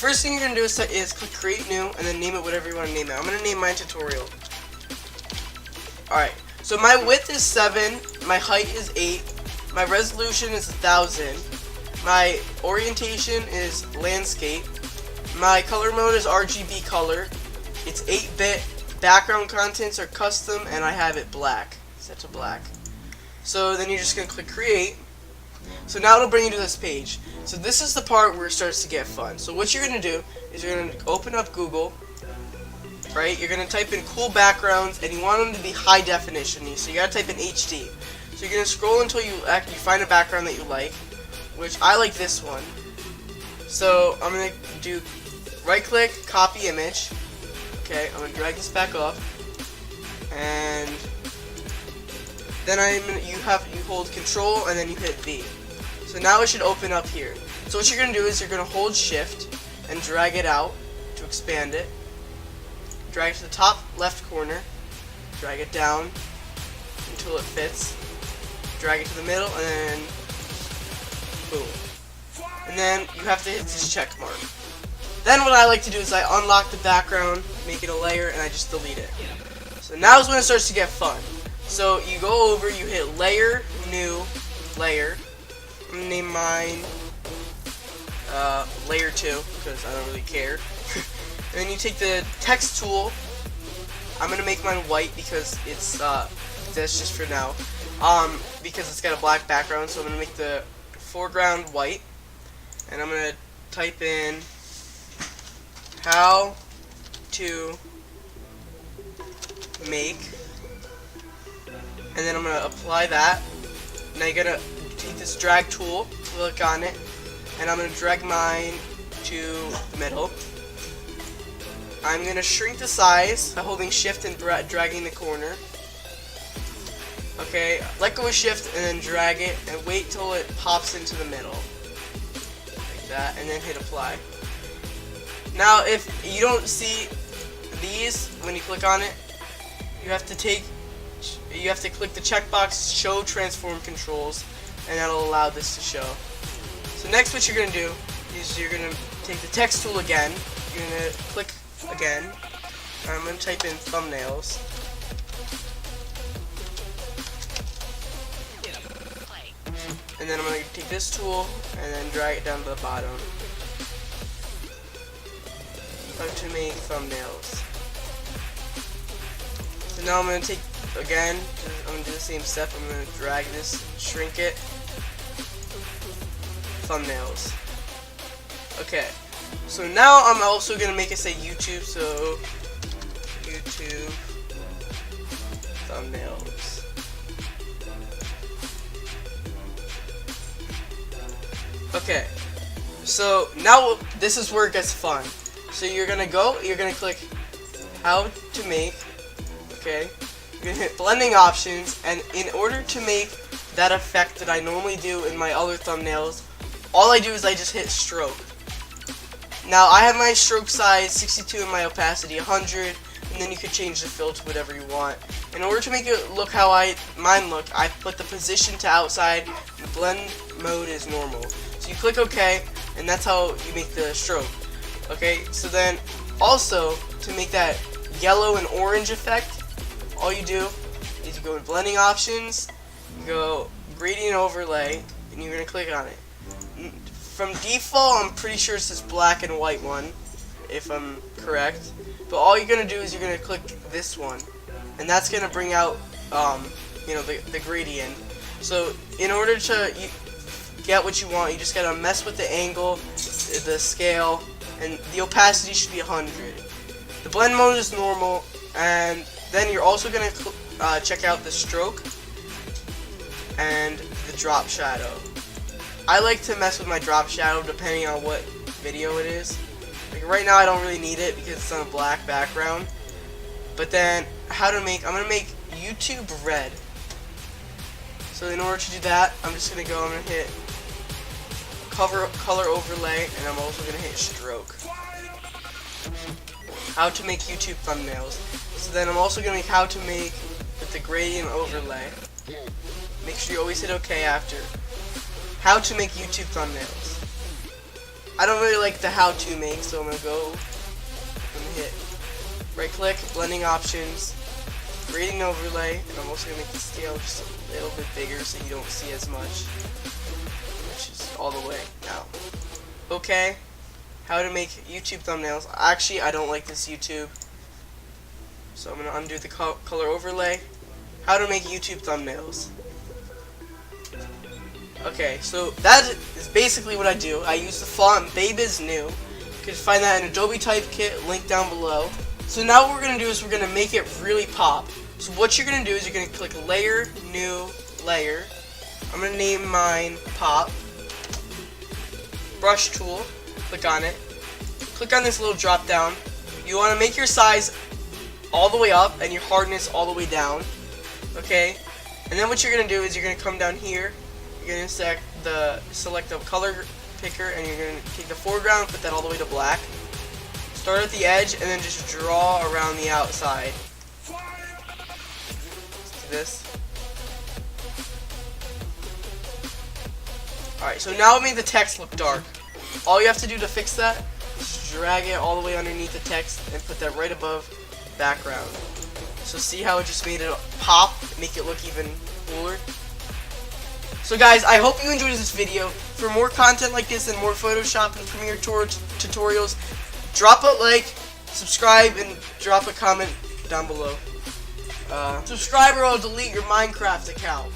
first thing you're gonna do is click create new and then name it whatever you want to name it. I'm gonna name mine tutorial. Alright, so my width is 7, my height is 8, my resolution is 1000, my orientation is landscape, my color mode is RGB color, it's 8-bit, background contents are custom, and I have it black, set to black. So then you're just going to click create. So now it'll bring you to this page. So this is the part where it starts to get fun. So what you're going to do is you're going to open up Google, right? You're going to type in cool backgrounds, and you want them to be high definition. So you got to type in HD. So you're going to scroll until you find a background that you like, which I like this one. So I'm going to do right click, copy image. Okay, I'm going to drag this back up, and then you hold control and then you hit V. So now it should open up here. So what you're going to do is you're going to hold shift and drag it out to expand it. Drag it to the top left corner, drag it down until it fits, drag it to the middle, and then boom. And then you have to hit this check mark. Then what I like to do is I unlock the background, make it a layer, and I just delete it. So now is when it starts to get fun. So you go over, you hit layer, new, layer. I'm gonna name mine layer 2 because I don't really care. And then you take the text tool. I'm gonna make mine white because it's that's just for now. Because it's got a black background, so I'm gonna make the foreground white, and I'm gonna type in how to make, and then I'm going to apply that. Now you're going to take this drag tool, click on it, and I'm going to drag mine to the middle. I'm going to shrink the size by holding shift and dragging the corner. Okay, let go of shift and then drag it and wait till it pops into the middle. Like that, and then hit apply. Now, if you don't see these when you click on it, you have to click the checkbox Show Transform Controls, and that'll allow this to show. So next, what you're gonna do is you're gonna take the text tool again. You're gonna click again. And I'm gonna type in thumbnails. And then I'm gonna take this tool and then drag it down to the bottom. How to make thumbnails. So now I'm going to take, again, I'm going to do the same step. I'm going to drag this, shrink it. Thumbnails. Okay. So now I'm also going to make it say YouTube, so YouTube thumbnails. Okay. So now this is where it gets fun. So you're gonna click how to make, okay, you're gonna hit blending options, and in order to make that effect that I normally do in my other thumbnails, all I do is I just hit stroke. Now I have my stroke size 62 and my opacity 100, and then you can change the fill to whatever you want. In order to make it look how mine look, I put the position to outside, and the blend mode is normal. So you click OK, and that's how you make the stroke. Okay, so then also to make that yellow and orange effect, all you do is you go to blending options, you go gradient overlay, and you're gonna click on it. From default, I'm pretty sure it's this black and white one, if I'm correct. But all you're gonna do is you're gonna click this one, and that's gonna bring out, the gradient. So in order to get what you want, you just gotta mess with the angle, the scale, and the opacity should be 100. The blend mode is normal, and then you're also going to check out the stroke and the drop shadow. I like to mess with my drop shadow depending on what video it is. Like right now I don't really need it because it's on a black background. But then I'm going to make YouTube red. So in order to do that, I'm just going to hit color overlay, and I'm also going to hit stroke. How to make YouTube thumbnails. So then I'm also going to make how to make with the gradient overlay. Make sure you always hit OK after. How to make YouTube thumbnails. I don't really like the how to make, so I'm gonna hit right click, blending options, grading overlay, and I'm also gonna make the scale just a little bit bigger so you don't see as much, which is all the way now. Okay, how to make YouTube thumbnails. Actually, I don't like this YouTube, so I'm gonna undo the color overlay. How to make YouTube thumbnails. Okay, so that is basically what I do. I use the font Babe Is New. You can find that in Adobe Typekit, link down below. So now what we're going to do is we're going to make it really pop. So what you're going to do is you're going to click Layer, New, Layer. I'm going to name mine Pop. Brush tool, click on it. Click on this little drop down. You want to make your size all the way up and your hardness all the way down. Okay? And then what you're going to do is you're going to come down here. You're going to select the color picker, and you're going to take the foreground, put that all the way to black. Start at the edge, and then just draw around the outside. Let's do this. Alright, so now it made the text look dark. All you have to do to fix that is drag it all the way underneath the text and put that right above background. So see how it just made it pop, make it look even cooler? So guys, I hope you enjoyed this video. For more content like this and more Photoshop and Premiere tutorials, drop a like, subscribe, and drop a comment down below. Subscribe or I'll delete your Minecraft account.